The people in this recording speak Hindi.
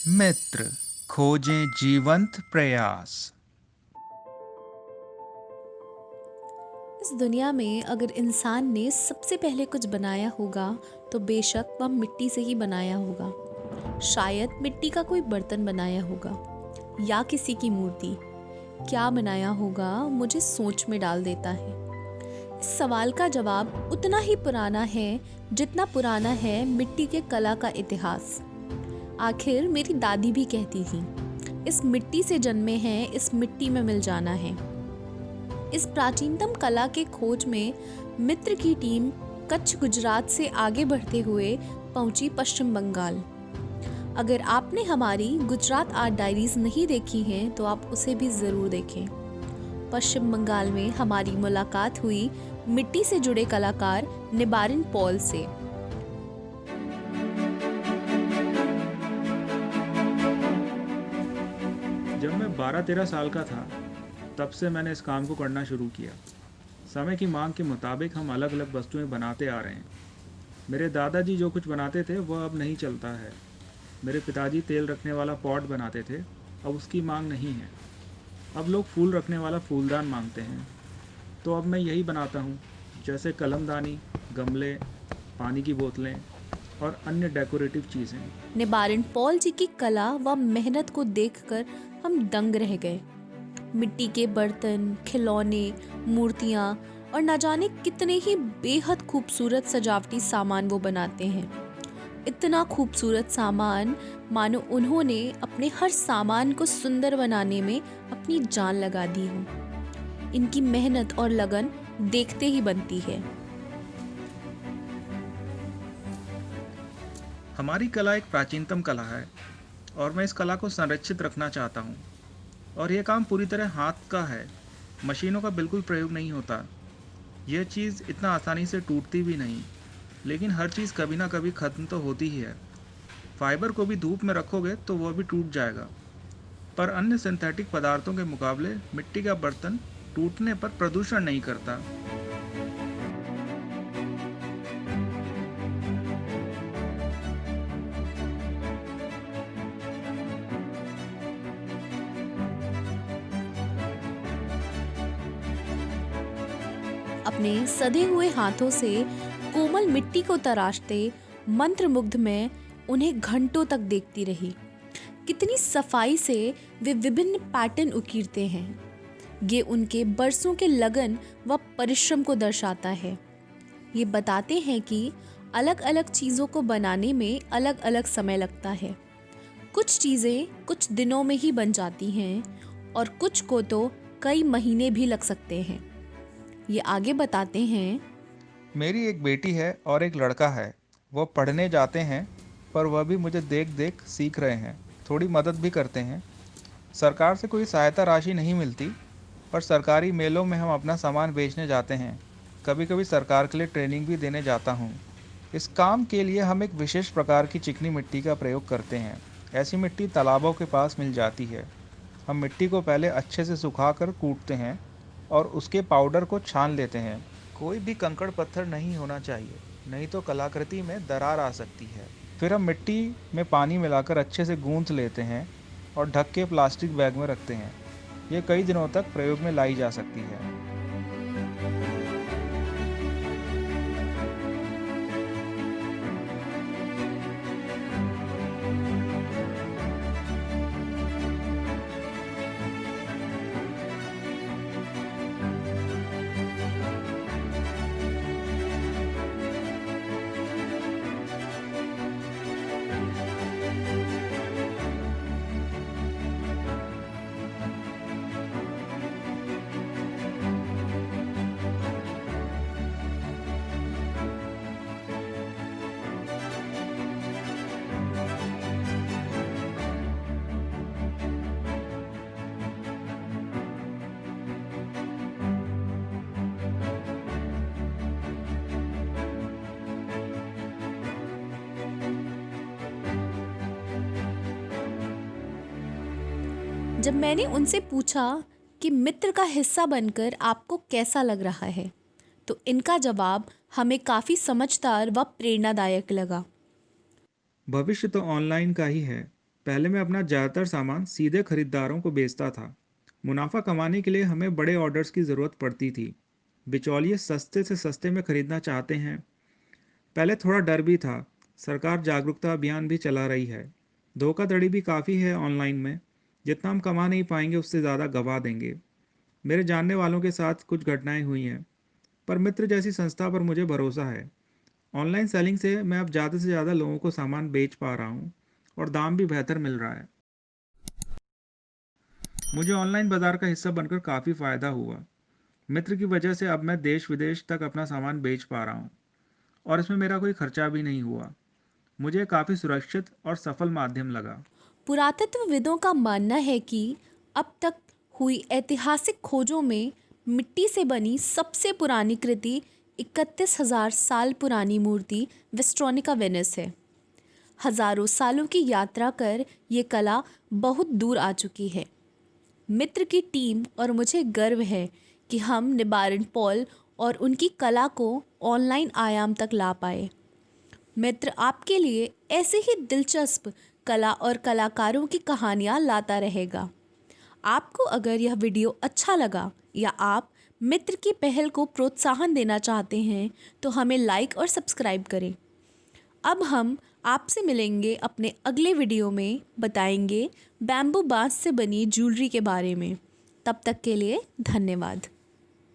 मित्र खोजें जीवंत प्रयास। इस दुनिया में अगर इंसान ने सबसे पहले कुछ बनाया होगा तो बेशक वह मिट्टी से ही बनाया होगा। शायद मिट्टी का कोई बर्तन बनाया होगा या किसी की मूर्ति। क्या बनाया होगा मुझे सोच में डाल देता है। इस सवाल का जवाब उतना ही पुराना है जितना पुराना है मिट्टी के कला का इतिहास। आखिर मेरी दादी भी कहती थी, इस मिट्टी से जन्मे हैं, इस मिट्टी में मिल जाना है। इस प्राचीनतम कला के खोज में मित्र की टीम कच्छ गुजरात से आगे बढ़ते हुए पहुंची पश्चिम बंगाल। अगर आपने हमारी गुजरात आर्ट डायरीज नहीं देखी हैं तो आप उसे भी ज़रूर देखें। पश्चिम बंगाल में हमारी मुलाकात हुई मिट्टी से जुड़े कलाकार निबारिन पॉल से। जब मैं 12-13 साल का था तब से मैंने इस काम को करना शुरू किया। समय की मांग के मुताबिक हम अलग अलग वस्तुएं बनाते आ रहे हैं। मेरे दादाजी जो कुछ बनाते थे वह अब नहीं चलता है। मेरे पिताजी तेल रखने वाला पॉट बनाते थे, अब उसकी मांग नहीं है। अब लोग फूल रखने वाला फूलदान मांगते हैं। तो अब मैं यही बनाता हूँ, जैसे कलमदानी, गमले, पानी की बोतलें और अन्य डेकोरेटिव चीज़ें। निबारिन पॉल जी की कला व मेहनत को देखकर हम दंग रह गए। मिट्टी के बर्तन, खिलौने, मूर्तियाँ और न जाने कितने ही बेहद खूबसूरत सजावटी सामान वो बनाते हैं। इतना खूबसूरत सामान मानो उन्होंने अपने हर सामान को सुंदर बनाने में अपनी जान लगा दी हो। इनकी मेहनत और लगन देखते ही बनती है। हमारी कला एक प्राचीनतम कला है और मैं इस कला को संरक्षित रखना चाहता हूँ। और यह काम पूरी तरह हाथ का है, मशीनों का बिल्कुल प्रयोग नहीं होता। यह चीज़ इतना आसानी से टूटती भी नहीं, लेकिन हर चीज़ कभी ना कभी ख़त्म तो होती ही है। फाइबर को भी धूप में रखोगे तो वह भी टूट जाएगा, पर अन्य सिंथेटिक पदार्थों के मुकाबले मिट्टी का बर्तन टूटने पर प्रदूषण नहीं करता। अपने सधे हुए हाथों से कोमल मिट्टी को तराशते मंत्रमुग्ध मैं उन्हें घंटों तक देखती रही। कितनी सफाई से वे विभिन्न पैटर्न उकीरते हैं। ये उनके बरसों के लगन व परिश्रम को दर्शाता है। ये बताते हैं कि अलग अलग चीज़ों को बनाने में अलग अलग समय लगता है। कुछ चीज़ें कुछ दिनों में ही बन जाती हैं और कुछ को तो कई महीने भी लग सकते हैं। ये आगे बताते हैं, मेरी एक बेटी है और एक लड़का है। वो पढ़ने जाते हैं, पर वह भी मुझे देख देख सीख रहे हैं। थोड़ी मदद भी करते हैं। सरकार से कोई सहायता राशि नहीं मिलती, पर सरकारी मेलों में हम अपना सामान बेचने जाते हैं। कभी कभी सरकार के लिए ट्रेनिंग भी देने जाता हूँ। इस काम के लिए हम एक विशेष प्रकार की चिकनी मिट्टी का प्रयोग करते हैं। ऐसी मिट्टी तालाबों के पास मिल जाती है। हम मिट्टी को पहले अच्छे से सुखाकर कूटते हैं और उसके पाउडर को छान लेते हैं। कोई भी कंकड़ पत्थर नहीं होना चाहिए, नहीं तो कलाकृति में दरार आ सकती है। फिर हम मिट्टी में पानी मिलाकर अच्छे से गूंथ लेते हैं और ढक के प्लास्टिक बैग में रखते हैं। ये कई दिनों तक प्रयोग में लाई जा सकती है। जब मैंने उनसे पूछा कि मित्र का हिस्सा बनकर आपको कैसा लग रहा है, तो इनका जवाब हमें काफ़ी समझदार व प्रेरणादायक लगा। भविष्य तो ऑनलाइन का ही है। पहले मैं अपना ज़्यादातर सामान सीधे खरीदारों को बेचता था। मुनाफा कमाने के लिए हमें बड़े ऑर्डर्स की ज़रूरत पड़ती थी। बिचौलिए सस्ते से सस्ते में खरीदना चाहते हैं। पहले थोड़ा डर भी था। सरकार जागरूकता अभियान भी चला रही है। धोखाधड़ी भी काफ़ी है ऑनलाइन में। जितना हम कमा नहीं पाएंगे उससे ज़्यादा गवा देंगे। मेरे जानने वालों के साथ कुछ घटनाएं हुई हैं, पर मित्र जैसी संस्था पर मुझे भरोसा है। ऑनलाइन सेलिंग से मैं अब ज़्यादा से ज़्यादा लोगों को सामान बेच पा रहा हूँ और दाम भी बेहतर मिल रहा है। मुझे ऑनलाइन बाज़ार का हिस्सा बनकर काफ़ी फ़ायदा हुआ। मित्र की वजह से अब मैं देश विदेश तक अपना सामान बेच पा रहा हूँ और इसमें मेरा कोई खर्चा भी नहीं हुआ। मुझे काफ़ी सुरक्षित और सफल माध्यम लगा। पुरातत्वविदों का मानना है कि अब तक हुई ऐतिहासिक खोजों में मिट्टी से बनी सबसे पुरानी कृति 31,000 साल पुरानी मूर्ति वेस्ट्रोनिका वेनिस है। हजारों सालों की यात्रा कर ये कला बहुत दूर आ चुकी है। मित्र की टीम और मुझे गर्व है कि हम निबारण पॉल और उनकी कला को ऑनलाइन आयाम तक ला पाए। मित्र आपके लिए ऐसे ही दिलचस्प कला और कलाकारों की कहानियाँ लाता रहेगा। आपको अगर यह वीडियो अच्छा लगा या आप मित्र की पहल को प्रोत्साहन देना चाहते हैं तो हमें लाइक और सब्सक्राइब करें। अब हम आपसे मिलेंगे अपने अगले वीडियो में, बताएंगे बैम्बू बांस से बनी ज्वेलरी के बारे में। तब तक के लिए धन्यवाद।